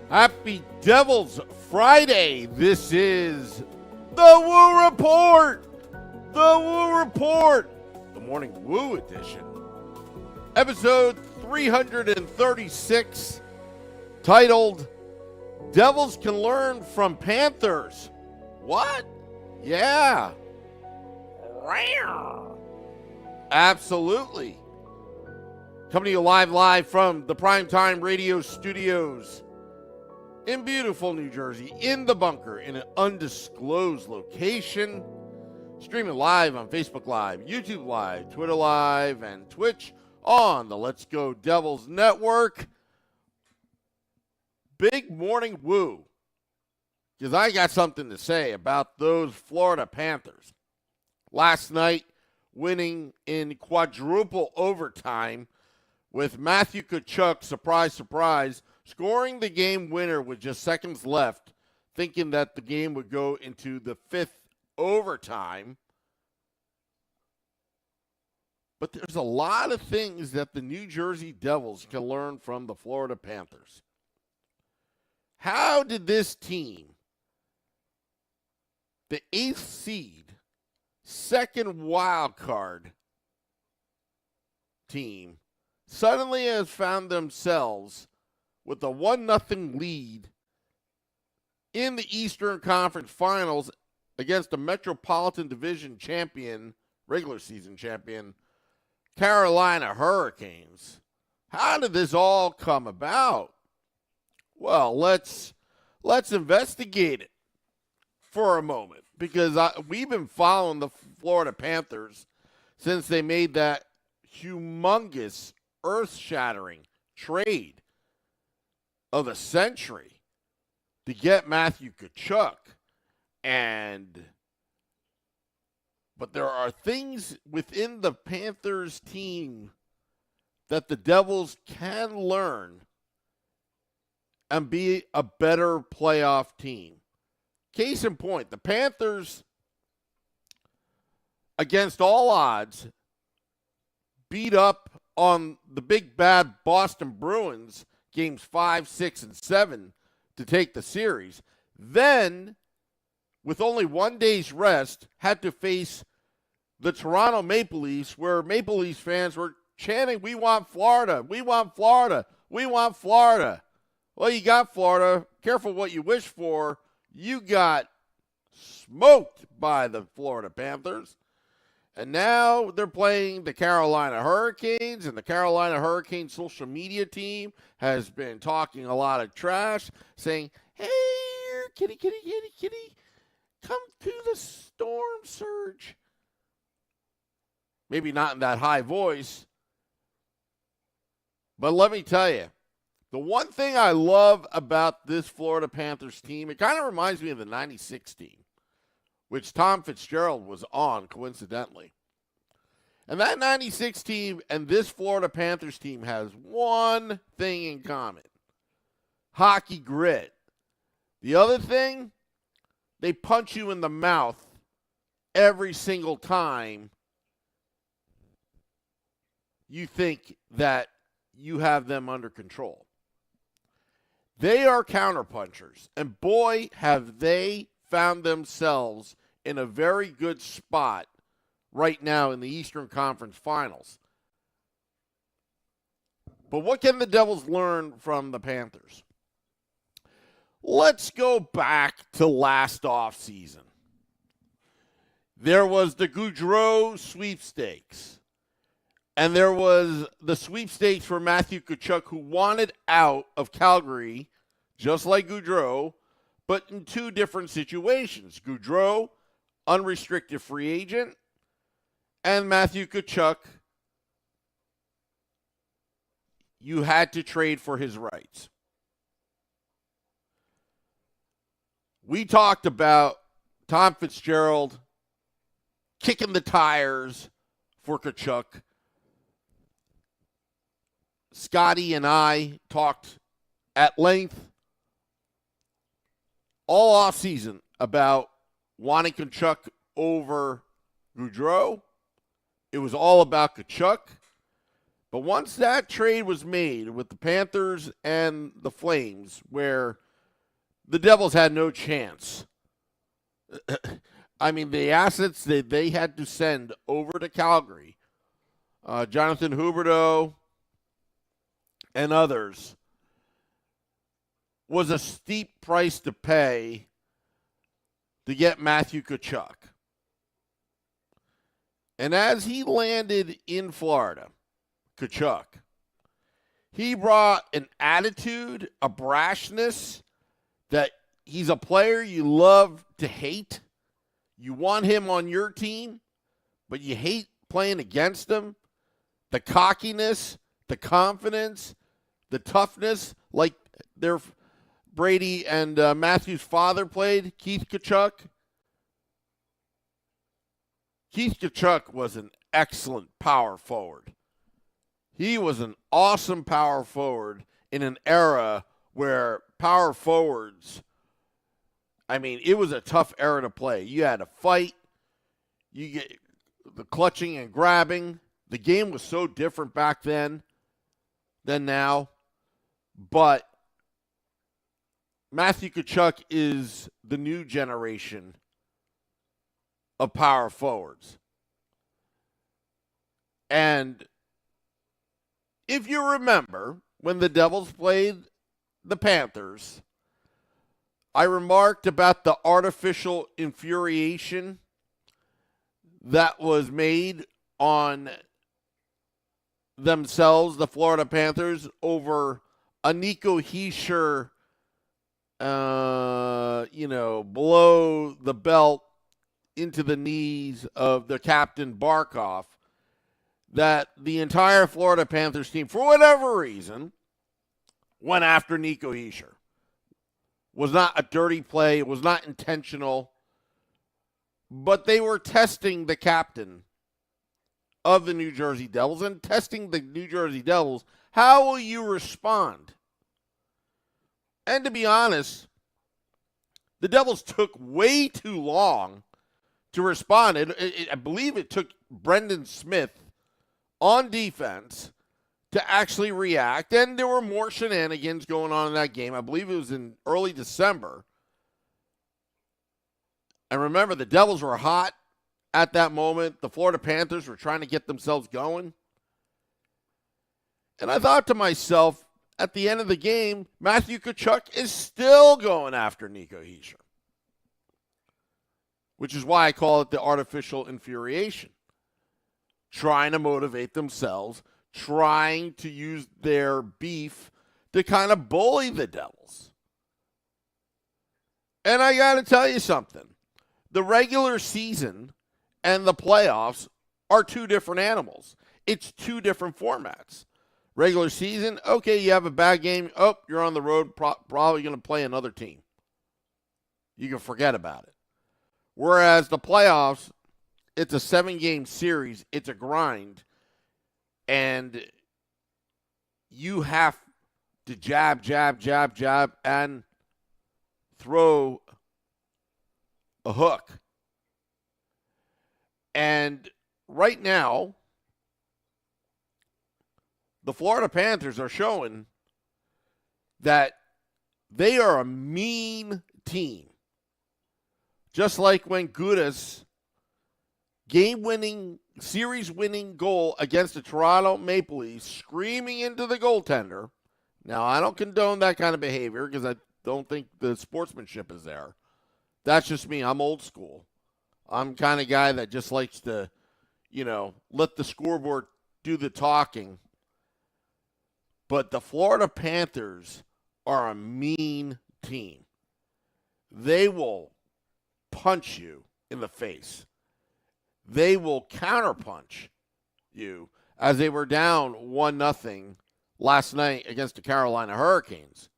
Happy Devil's Friday. This is the Woo Report. The Woo Report. The Morning Woo Edition. Episode 336, titled Devils Can Learn from Panthers. What? Yeah. Absolutely. Coming to you live from the Primetime Radio Studios in beautiful New Jersey, in the bunker, in an undisclosed location. Streaming live on Facebook Live, YouTube Live, Twitter Live, and Twitch on the Let's Go Devils Network. Big morning woo, because I got something to say about those Florida Panthers. Last night, winning in quadruple overtime with Matthew Tkachuk, surprise, surprise, scoring the game winner with just seconds left, thinking that the game would go into the fifth overtime. But there's a lot of things that the New Jersey Devils can learn from the Florida Panthers. How did this team, the 8th seed, second wild card team, suddenly has found themselves with a 1-0 lead in the Eastern Conference Finals against the Metropolitan Division champion, regular season champion, Carolina Hurricanes? How did this all come about? Well, let's investigate it for a moment, because we've been following the Florida Panthers since they made that humongous, earth-shattering trade of the century to get Matthew Tkachuk. But there are things within the Panthers team that the Devils can learn and be a better playoff team. Case in point, the Panthers, against all odds, beat up on the big bad Boston Bruins games 5, 6, and 7 to take the series. Then, with only 1 day's rest, had to face the Toronto Maple Leafs, where Maple Leafs fans were chanting, "We want Florida, we want Florida, we want Florida." Well, you got Florida. Careful what you wish for. You got smoked by the Florida Panthers. And now they're playing the Carolina Hurricanes, and the Carolina Hurricanes social media team has been talking a lot of trash, saying, "Hey, kitty, kitty, kitty, kitty, come to the storm surge." Maybe not in that high voice, but let me tell you, the one thing I love about this Florida Panthers team, it kind of reminds me of the 96 team, which Tom Fitzgerald was on, coincidentally. And that 96 team and this Florida Panthers team has one thing in common: hockey grit. The other thing, they punch you in the mouth every single time you think that you have them under control. They are counterpunchers, and boy, have they found themselves in a very good spot right now in the Eastern Conference Finals. But what can the Devils learn from the Panthers? Let's go back to last offseason. There was the Gaudreau sweepstakes, and there was the sweepstakes for Matthew Tkachuk, who wanted out of Calgary, just like Gaudreau, but in two different situations. Gaudreau, unrestricted free agent, and Matthew Tkachuk, you had to trade for his rights. We talked about Tom Fitzgerald kicking the tires for Tkachuk. Scotty and I talked at length all offseason about wanting Tkachuk over Gaudreau. It was all about Tkachuk. But once that trade was made with the Panthers and the Flames, where the Devils had no chance, I mean, the assets that they had to send over to Calgary, Jonathan Huberdeau and others, was a steep price to pay to get Matthew Tkachuk. And as he landed in Florida, Tkachuk, he brought an attitude, a brashness that he's a player you love to hate. You want him on your team, but you hate playing against him. The cockiness, the confidence, the toughness, like their Brady and Matthew's father played, Keith Tkachuk. Keith Tkachuk was an excellent power forward. He was an awesome power forward in an era where power forwards, I mean, it was a tough era to play. You had to fight. You get the clutching and grabbing. The game was so different back then than now. But Matthew Tkachuk is the new generation of power forwards. And if you remember, when the Devils played the Panthers, I remarked about the artificial infuriation that was made on themselves, the Florida Panthers, over a Nico Hischier, below the belt into the knees of the captain Barkov, that the entire Florida Panthers team, for whatever reason, went after Nico Hischier. Was not a dirty play. It was not intentional. But they were testing the captain of the New Jersey Devils and testing the New Jersey Devils. How will you respond? And to be honest, the Devils took way too long to respond. I believe it took Brendan Smith on defense to actually react. And there were more shenanigans going on in that game. I believe it was in early December. And remember, the Devils were hot at that moment. The Florida Panthers were trying to get themselves going. And I thought to myself, at the end of the game, Matthew Tkachuk is still going after Nico Hischier, which is why I call it the artificial infuriation. Trying to motivate themselves, trying to use their beef to kind of bully the Devils. And I got to tell you something. The regular season and the playoffs are two different animals. It's two different formats. Regular season, okay, you have a bad game. Oh, you're on the road, probably going to play another team. You can forget about it. Whereas the playoffs, it's a 7-game series. It's a grind. And you have to jab, and throw a hook. And right now, the Florida Panthers are showing that they are a mean team. Just like when Gudas game-winning, series-winning goal against the Toronto Maple Leafs, screaming into the goaltender. Now, I don't condone that kind of behavior because I don't think the sportsmanship is there. That's just me. I'm old school. I'm kind of guy that just likes to, let the scoreboard do the talking. But the Florida Panthers are a mean team. They will punch you in the face. They will counterpunch you, as they were down 1-0 last night against the Carolina Hurricanes.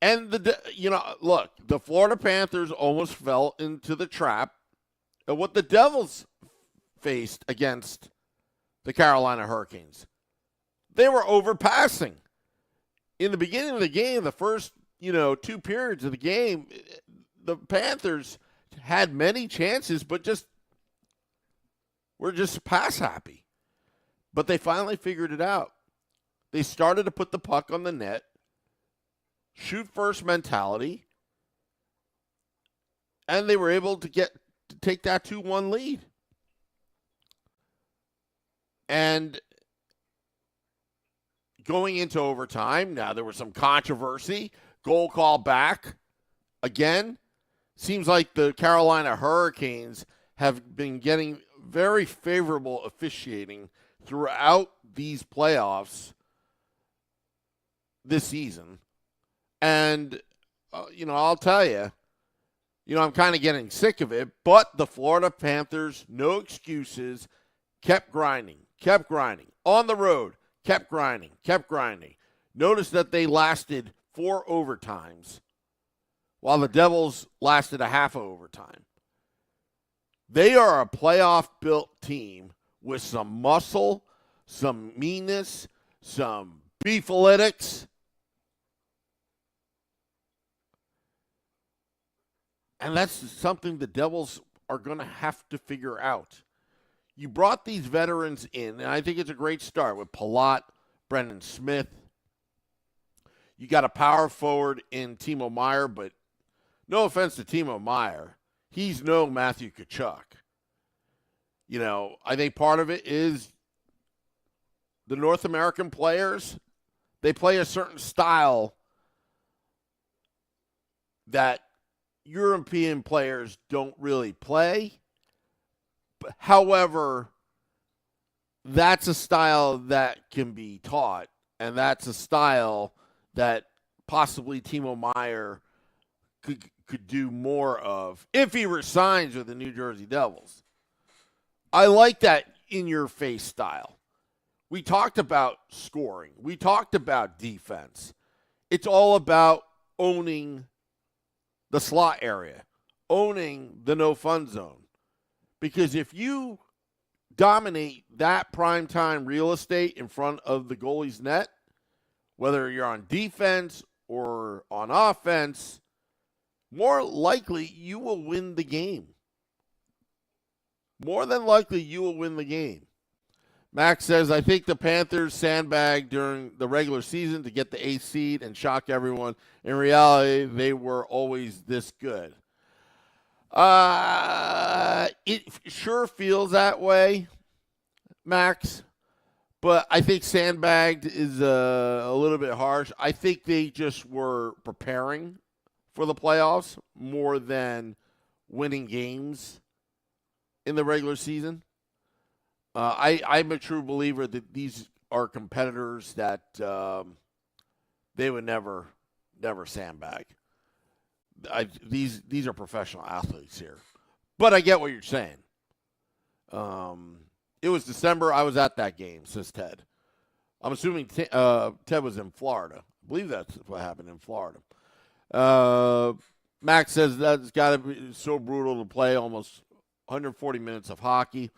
And look, the Florida Panthers almost fell into the trap of what the Devils faced against the Carolina Hurricanes. They were overpassing. In the beginning of the game, the first, 2 periods of the game, the Panthers had many chances, but just were just pass happy. But they finally figured it out. They started to put the puck on the net, shoot first mentality, and they were able to take that 2-1 lead. And going into overtime, now there was some controversy. Goal call back. Again, seems like the Carolina Hurricanes have been getting very favorable officiating throughout these playoffs this season. And, I'll tell you, I'm kind of getting sick of it, but the Florida Panthers, no excuses, kept grinding. On the road, kept grinding. Notice that they lasted 4 overtimes, while the Devils lasted a half overtime. They are a playoff-built team with some muscle, some meanness, some beefalytics. And that's something the Devils are going to have to figure out. You brought these veterans in, and I think it's a great start with Palat, Brendan Smith. You got a power forward in Timo Meier, but no offense to Timo Meier, he's no Matthew Tkachuk. I think part of it is the North American players, they play a certain style that European players don't really play. However, that's a style that can be taught, and that's a style that possibly Timo Meier could do more of if he resigns with the New Jersey Devils. I like that in-your-face style. We talked about scoring. We talked about defense. It's all about owning the slot area, owning the no-fun zone. Because if you dominate that primetime real estate in front of the goalie's net, whether you're on defense or on offense, more likely you will win the game. More than likely you will win the game. Max says, I think the Panthers sandbagged during the regular season to get the 8th seed and shock everyone. In reality, they were always this good. It sure feels that way, Max, but I think sandbagged is a little bit harsh. I think they just were preparing for the playoffs more than winning games in the regular season. I'm a true believer that these are competitors that they would never sandbag. These are professional athletes here. But I get what you're saying. It was December. I was at that game, says Ted. I'm assuming Ted was in Florida. I believe that's what happened in Florida. Max says that's got to be so brutal to play almost 140 minutes of hockey.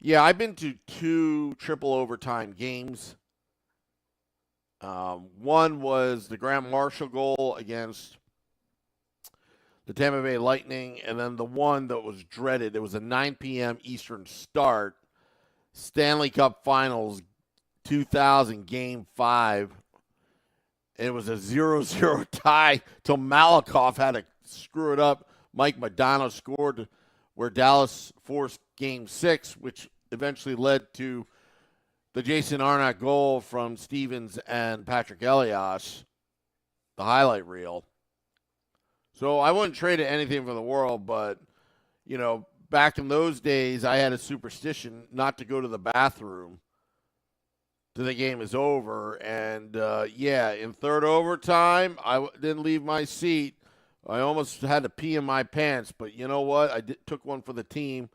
Yeah, I've been to 2 triple overtime games. One was the Grant Marshall goal against the Tampa Bay Lightning, and then the one that was dreaded. It was a 9 p.m. Eastern start. Stanley Cup Finals 2000 Game 5. It was a 0-0 tie till Malakoff had to screw it up. Mike Modano scored where Dallas forced Game 6, which eventually led to the Jason Arnott goal from Stevens and Patrick Elias, the highlight reel. So I wouldn't trade it anything for the world, but, back in those days, I had a superstition not to go to the bathroom till the game is over. And, in third overtime, I didn't leave my seat. I almost had to pee in my pants, but you know what? I took one for the team.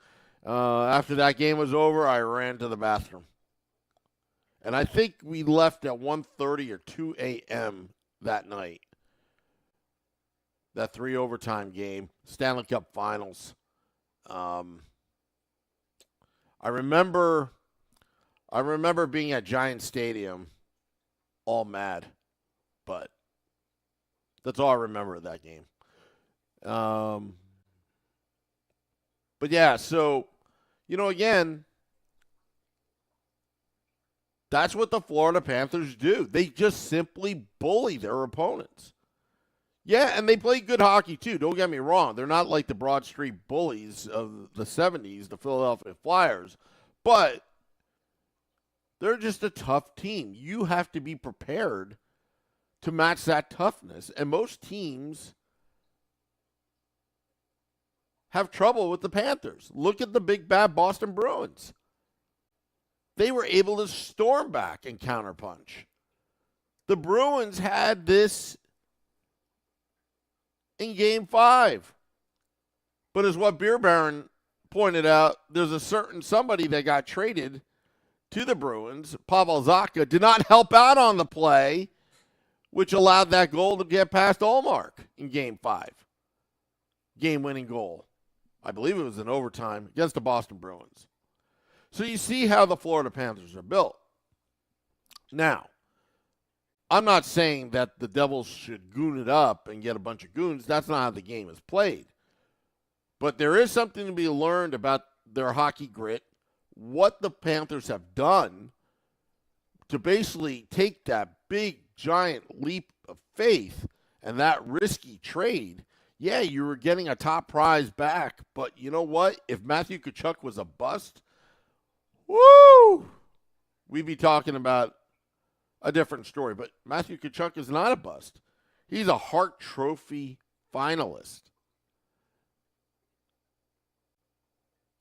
After that game was over, I ran to the bathroom. And I think we left at 1:30 or 2 a.m. that night. That 3 overtime game, Stanley Cup Finals. I remember being at Giant Stadium, all mad, but that's all I remember of that game. But yeah, so again, That's what the Florida Panthers do. They just simply bully their opponents. Yeah, and they play good hockey too. Don't get me wrong. They're not like the Broad Street Bullies of the 70s, the Philadelphia Flyers. But they're just a tough team. You have to be prepared to match that toughness. And most teams have trouble with the Panthers. Look at the big bad Boston Bruins. They were able to storm back and counterpunch. The Bruins had this in Game 5. But as what Beer Baron pointed out, there's a certain somebody that got traded to the Bruins. Pavel Zacha did not help out on the play, which allowed that goal to get past Ullmark in Game 5. Game-winning goal. I believe it was in overtime against the Boston Bruins. So you see how the Florida Panthers are built. Now, I'm not saying that the Devils should goon it up and get a bunch of goons. That's not how the game is played. But there is something to be learned about their hockey grit, what the Panthers have done to basically take that big, giant leap of faith and that risky trade. Yeah, you were getting a top prize back, but you know what? If Matthew Tkachuk was a bust, woo! We'd be talking about a different story. But Matthew Tkachuk is not a bust. He's a Hart Trophy finalist.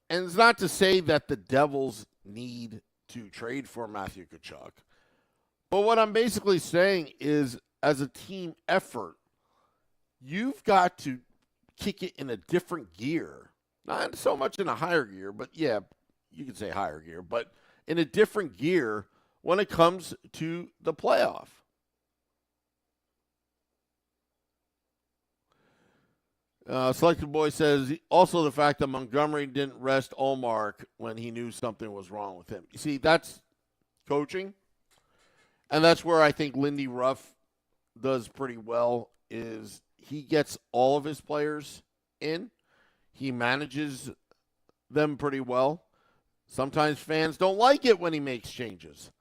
And it's not to say that the Devils need to trade for Matthew Tkachuk. But what I'm basically saying is, as a team effort, you've got to kick it in a different gear. Not so much in a higher gear, but yeah, you could say higher gear, but in a different gear when it comes to the playoff. Selected Boy says, also the fact that Montgomery didn't rest Ullmark when he knew something was wrong with him. You see, that's coaching. And that's where I think Lindy Ruff does pretty well, is he gets all of his players in. He manages them pretty well. Sometimes fans don't like it when he makes changes.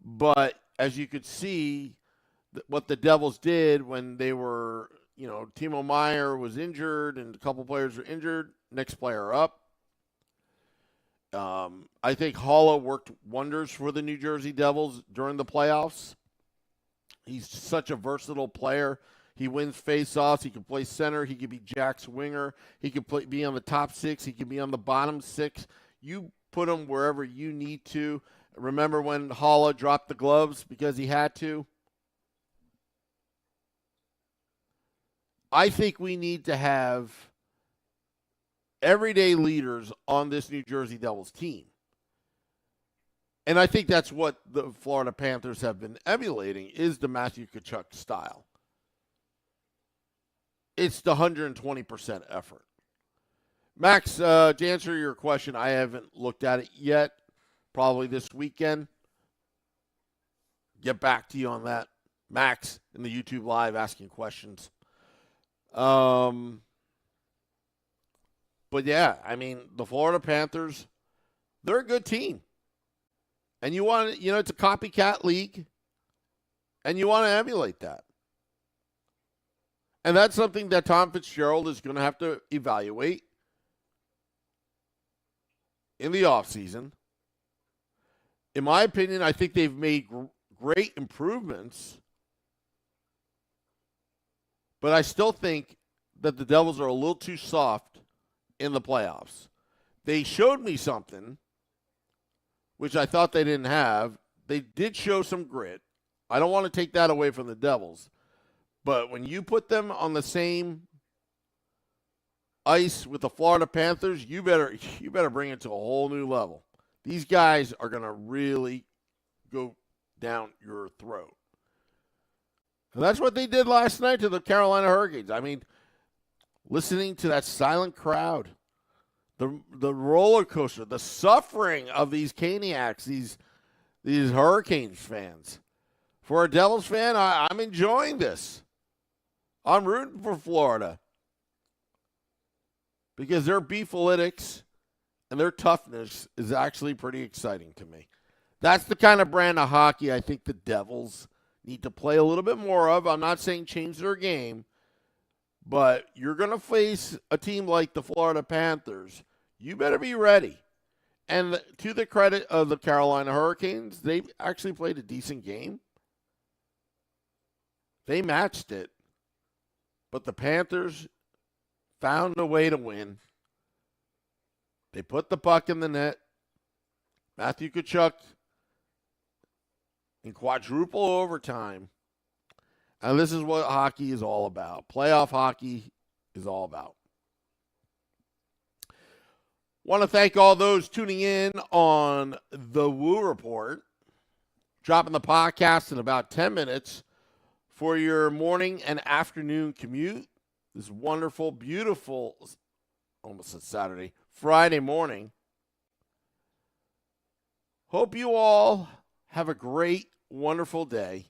But as you could see, what the Devils did when they were, Timo Meier was injured and a couple players were injured, next player up. I think Haula worked wonders for the New Jersey Devils during the playoffs. He's such a versatile player. He wins face-offs. He can play center. He could be Jack's winger. He could be on the top six. He could be on the bottom six. You put him wherever you need to. Remember when Haula dropped the gloves because he had to? I think we need to have everyday leaders on this New Jersey Devils team. And I think that's what the Florida Panthers have been emulating, is the Matthew Tkachuk style. It's the 120% effort. Max, to answer your question, I haven't looked at it yet. Probably this weekend. Get back to you on that. Max in the YouTube Live asking questions. But yeah, I mean, the Florida Panthers, they're a good team. And you want, it's a copycat league. And you want to emulate that. And that's something that Tom Fitzgerald is going to have to evaluate in the offseason. In my opinion, I think they've made great improvements. But I still think that the Devils are a little too soft in the playoffs. They showed me something, which I thought they didn't have. They did show some grit. I don't want to take that away from the Devils. But when you put them on the same ice with the Florida Panthers, you better bring it to a whole new level. These guys are going to really go down your throat. And that's what they did last night to the Carolina Hurricanes. I mean, listening to that silent crowd, the roller coaster, the suffering of these Caniacs, these Hurricanes fans. For a Devils fan, I'm enjoying this. I'm rooting for Florida because their beefalytics and their toughness is actually pretty exciting to me. That's the kind of brand of hockey I think the Devils need to play a little bit more of. I'm not saying change their game, but you're going to face a team like the Florida Panthers. You better be ready. And to the credit of the Carolina Hurricanes, they actually played a decent game. They matched it. But the Panthers found a way to win. They put the puck in the net. Matthew Tkachuk in quadruple overtime. And this is what hockey is all about. Playoff hockey is all about. Want to thank all those tuning in on the Woo Report. Dropping the podcast in about 10 minutes for your morning and afternoon commute. This wonderful, beautiful, almost a Saturday, Friday morning. Hope you all have a great, wonderful day.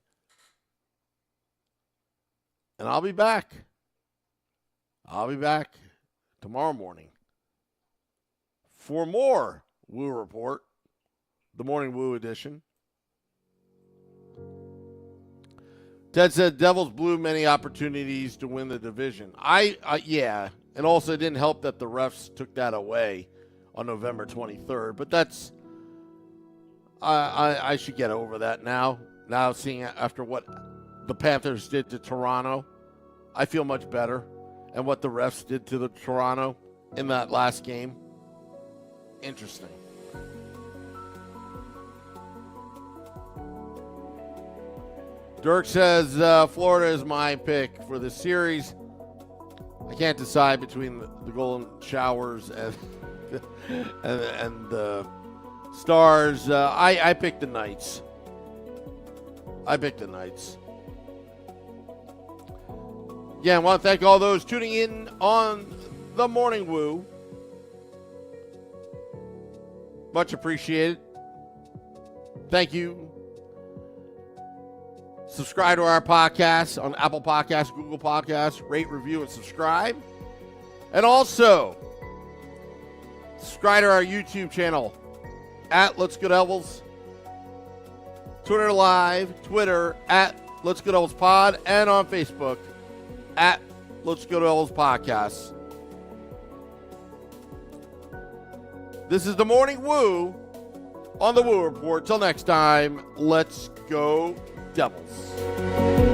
And I'll be back. I'll be back tomorrow morning for more Woo Report, the Morning Woo edition. Ted said Devils blew many opportunities to win the division. Yeah, and also it didn't help that the refs took that away on November 23rd. But that's I should get over that now. Now seeing after what the Panthers did to Toronto, I feel much better. And what the refs did to the Toronto in that last game. Interesting. Dirk says Florida is my pick for this series. I can't decide between the Golden Showers and and the Stars. I picked the Knights. Yeah, I want to thank all those tuning in on the Morning Woo. Much appreciated. Thank you. Subscribe to our podcast on Apple Podcasts, Google Podcasts. Rate, review, and subscribe. And also, subscribe to our YouTube channel at Let's Go Devils. Twitter Live, Twitter at Let's Go Devils Pod, and on Facebook at Let's Go Devils Podcast. This is the Morning Woo on the Woo Report. Till next time, let's go Devils.